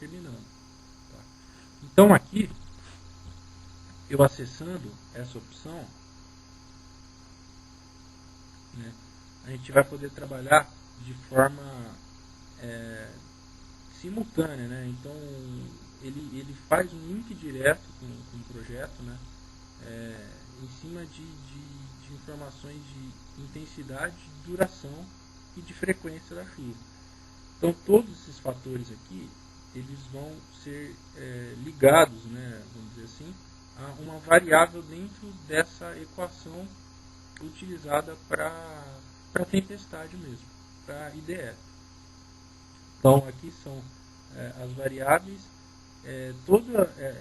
determinando. Tá? Então aqui, eu acessando essa opção, né, a gente vai poder trabalhar de forma simultânea, né? Então ele faz um link direto com o projeto, né? Em cima de informações de intensidade, de duração e de frequência da chuva. Então todos esses fatores aqui, eles vão ser ligados, né, vamos dizer assim, a uma variável dentro dessa equação utilizada para tempestade mesmo, para IDE. Então aqui são as variáveis, todo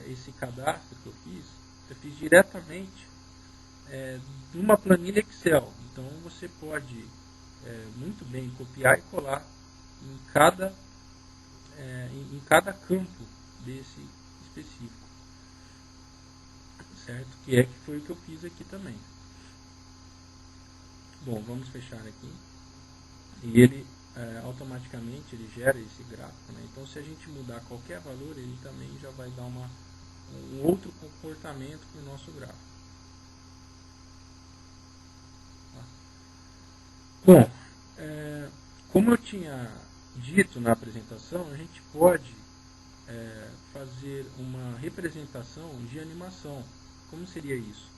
esse cadastro que eu fiz diretamente de uma planilha Excel. Então você pode muito bem copiar e colar em cada campo desse específico, certo? Que foi o que eu fiz aqui também. Bom, vamos fechar aqui. E ele automaticamente ele gera esse gráfico, né? Então se a gente mudar qualquer valor, ele também já vai dar um outro comportamento para o nosso gráfico. Tá? Bom, como eu tinha dito na apresentação, a gente pode fazer uma representação de animação. Como seria isso?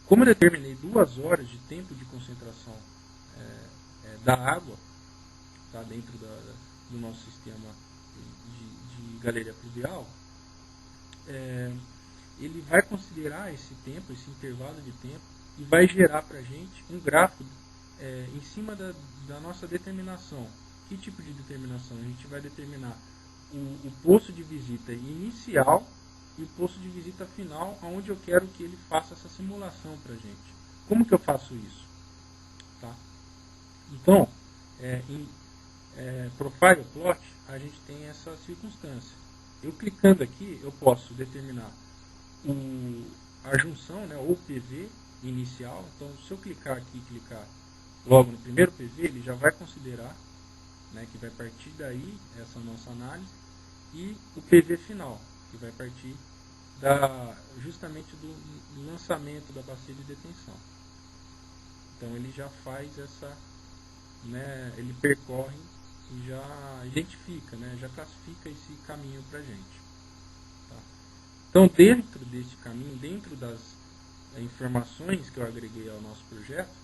Como eu determinei 2 horas de tempo de concentração da água, tá, dentro do nosso sistema de galeria pluvial, ele vai considerar esse tempo, esse intervalo de tempo, e vai gerar para a gente um gráfico em cima da nossa determinação. Que tipo de determinação? A gente vai determinar o posto de visita inicial e o posto de visita final, onde eu quero que ele faça essa simulação para a gente. Como que eu faço isso? Tá? Então, em Profile Plot, a gente tem essa circunstância. Eu clicando aqui, eu posso determinar a junção, né, ou PV inicial. Então, se eu clicar aqui e clicar logo no primeiro PV, ele já vai considerar, né, que vai partir daí essa nossa análise, e o PV final, que vai partir justamente do lançamento da bacia de detenção. Então ele já faz essa, né, ele percorre e já identifica, né, já classifica esse caminho para a gente. Tá? Então dentro desse caminho, dentro das informações que eu agreguei ao nosso projeto,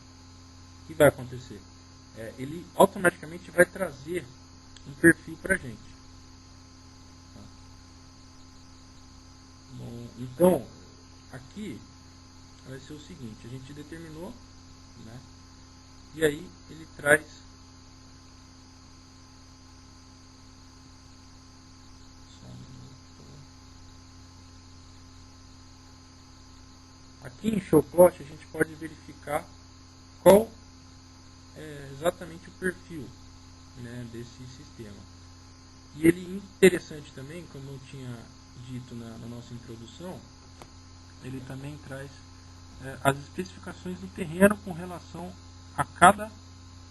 o que vai acontecer? Ele automaticamente vai trazer um perfil para a gente. Bom, então, aqui vai ser o seguinte, a gente determinou, né, e aí ele traz aqui em Showplot a gente pode verificar qual é exatamente o perfil, né, desse sistema. E ele interessante também, como eu tinha dito na nossa introdução, ele também traz as especificações do terreno com relação a cada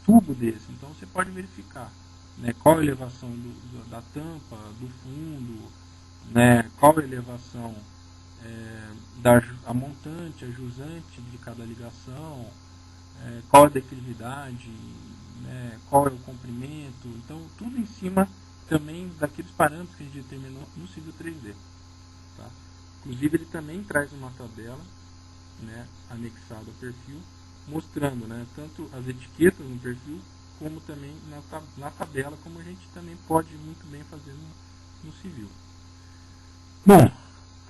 tubo desse. Então você pode verificar, né, qual a elevação da tampa, do fundo, né, qual a elevação a montante, a jusante de cada ligação, qual a declividade, né, qual é o comprimento. Então tudo em cima também daqueles parâmetros que a gente determinou no Civil 3D. Tá? Inclusive ele também traz uma tabela, né, anexada ao perfil, mostrando, né, tanto as etiquetas no perfil, como também na tabela, como a gente também pode muito bem fazer no Civil. Bom,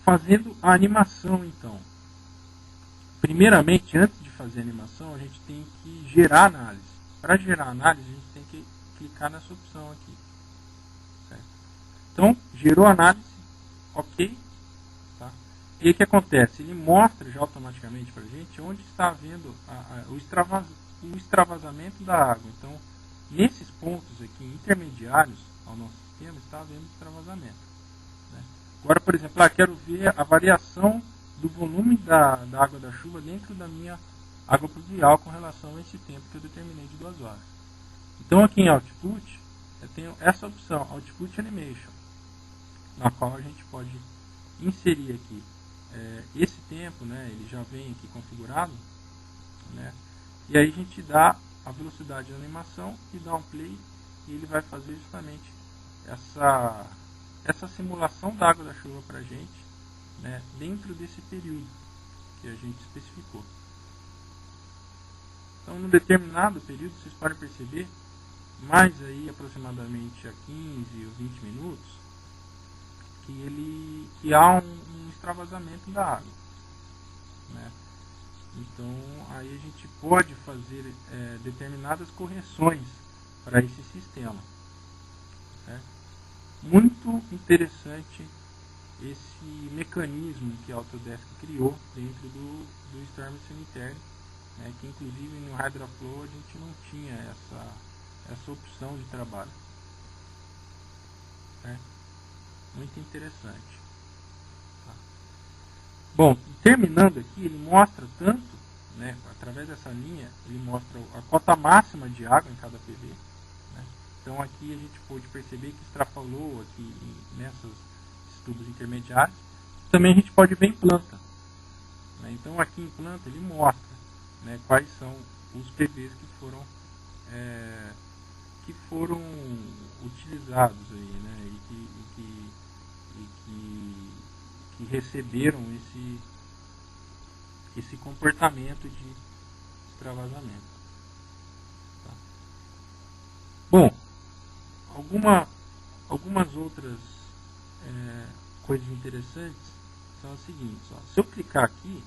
fazendo a animação então. Primeiramente, antes de fazer a animação, a gente tem que gerar análise. Para gerar análise, a gente tem que clicar nessa opção aqui. Certo? Então, gerou a análise, ok. Tá? E aí o que acontece? Ele mostra já automaticamente para a gente onde está havendo o extravasamento da água. Então, nesses pontos aqui intermediários ao nosso sistema, está havendo extravasamento. Né? Agora, por exemplo, quero ver a variação do volume da água da chuva dentro da minha água pluvial com relação a esse tempo que eu determinei de 2 horas. Então, aqui em Output, eu tenho essa opção, Output Animation. na qual a gente pode inserir aqui esse tempo, né, ele já vem aqui configurado, né, e aí a gente dá a velocidade da animação e dá um play e ele vai fazer justamente essa simulação da água da chuva para a gente, né, dentro desse período que a gente especificou. Então, num determinado período, vocês podem perceber, mais aí aproximadamente a 15 ou 20 minutos, que há um extravasamento da água, né? Então, aí a gente pode fazer determinadas correções para esse sistema. Certo? Muito interessante esse mecanismo que a Autodesk criou dentro do Storm Sanitary, né, que inclusive no HydraFlow a gente não tinha essa opção de trabalho. Certo? Muito interessante. Tá. Bom, terminando aqui, ele mostra tanto, né, através dessa linha, ele mostra a cota máxima de água em cada PV. Né? Então aqui a gente pode perceber que extrapolou aqui nessas tubos intermediários. Também a gente pode ver em planta. Né? Então aqui em planta ele mostra, né, quais são os PVs que foram utilizados aí, né, e que receberam esse comportamento de extravasamento. Tá? Bom, algumas outras coisas interessantes são as seguintes. Ó. Se eu clicar aqui,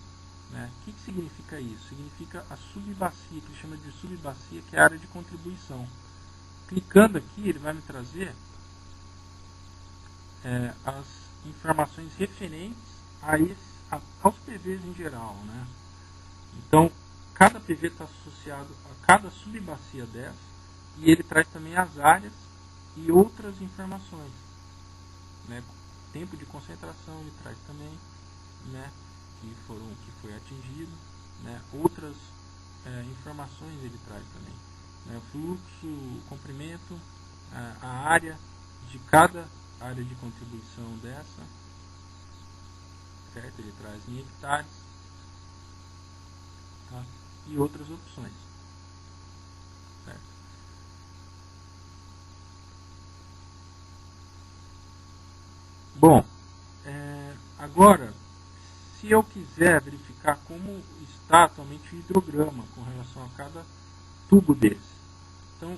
né, o que significa isso? Significa a subbacia, que ele chama de subbacia, que é a área de contribuição. Clicando aqui, ele vai me trazer as informações referentes aos PVs em geral. Né? Então, cada PV está associado a cada subbacia dessa, e ele traz também as áreas e outras informações. Né? Tempo de concentração ele traz também, né? que foi atingido. Né? Outras informações ele traz também. Né? Fluxo, comprimento, a área de cada área de contribuição dessa, certo? Ele traz em hectares, tá? E outras opções, certo? Bom, agora, se eu quiser verificar como está atualmente o hidrograma com relação a cada tubo desse, então,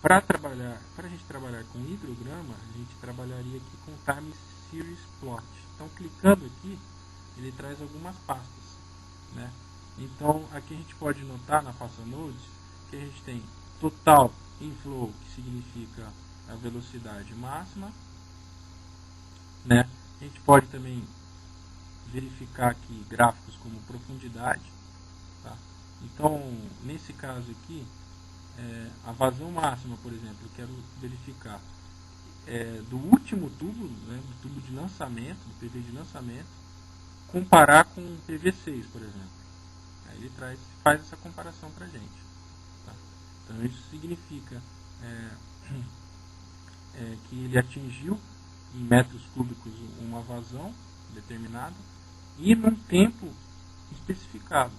para a gente trabalhar com hidrograma, a gente trabalharia aqui com Time Series Plot. Então, clicando aqui, ele traz algumas pastas. Né? Então, aqui a gente pode notar na pasta Nodes que a gente tem Total Inflow, que significa a velocidade máxima. Né? A gente pode também verificar aqui gráficos como profundidade. Tá? Então, nesse caso aqui, a vazão máxima, por exemplo, eu quero verificar do último tubo, né, do tubo de lançamento, do PV de lançamento, comparar com o PV6, por exemplo. Aí ele faz essa comparação para a gente. Tá? Então isso significa que ele atingiu em metros cúbicos uma vazão determinada e num tempo especificado.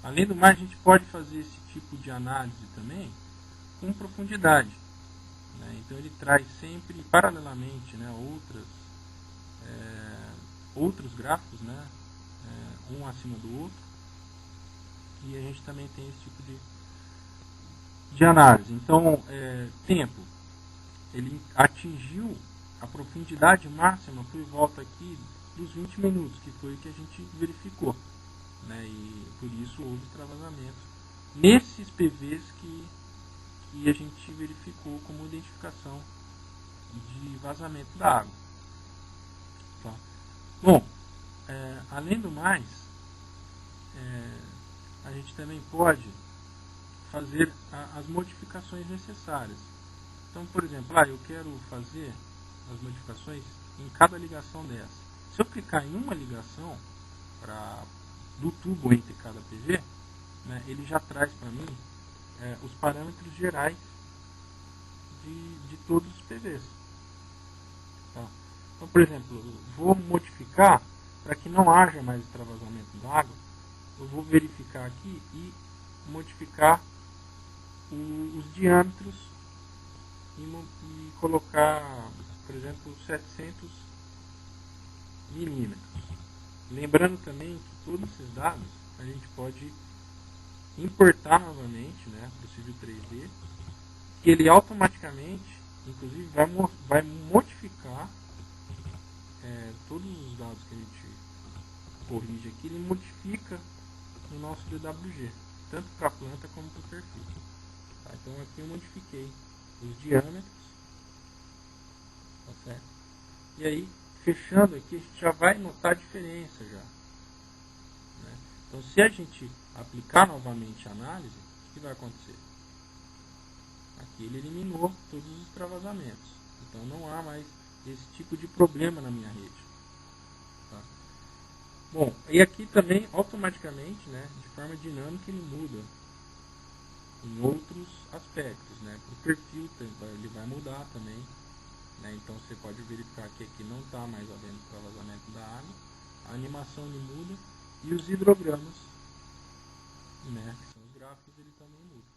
Além do mais, a gente pode fazer esse tipo de análise também com profundidade. Né? Então ele traz sempre, paralelamente, né, outros gráficos, né, um acima do outro, e a gente também tem esse tipo de análise. Então, tempo, ele atingiu a profundidade máxima por volta aqui dos 20 minutos, que foi o que a gente verificou. Né, e por isso houve extravasamento nesses PVs que a gente verificou como identificação de vazamento da água. Tá? Bom, além do mais, a gente também pode fazer as modificações necessárias. Então, por exemplo, eu quero fazer as modificações em cada ligação dessa. Se eu clicar em uma ligação do tubo entre cada PV, né, ele já traz para mim os parâmetros gerais de todos os PVs. Então, por exemplo, vou modificar para que não haja mais extravasamento d'água. Eu vou verificar aqui e modificar os diâmetros e colocar, por exemplo, 700 milímetros. Lembrando também que todos esses dados a gente pode importar novamente, né, para o Civil 3D, que ele automaticamente, inclusive, vai modificar todos os dados que a gente corrige aqui, ele modifica no nosso DWG, tanto para a planta como para o perfil. Tá? Então aqui eu modifiquei os diâmetros, tá certo? E aí, fechando aqui, a gente já vai notar a diferença já. Né? Então, se a gente aplicar novamente a análise, o que vai acontecer? Aqui ele eliminou todos os extravasamentos. Então não há mais esse tipo de problema na minha rede. Tá? Bom, e aqui também automaticamente, né, de forma dinâmica, ele muda em outros aspectos. Né? Para o perfil ele vai mudar também. Né? Então você pode verificar que aqui não está mais havendo extravasamento da água. A animação ele muda e os hidrogramas, né, que são os gráficos, ele também muda.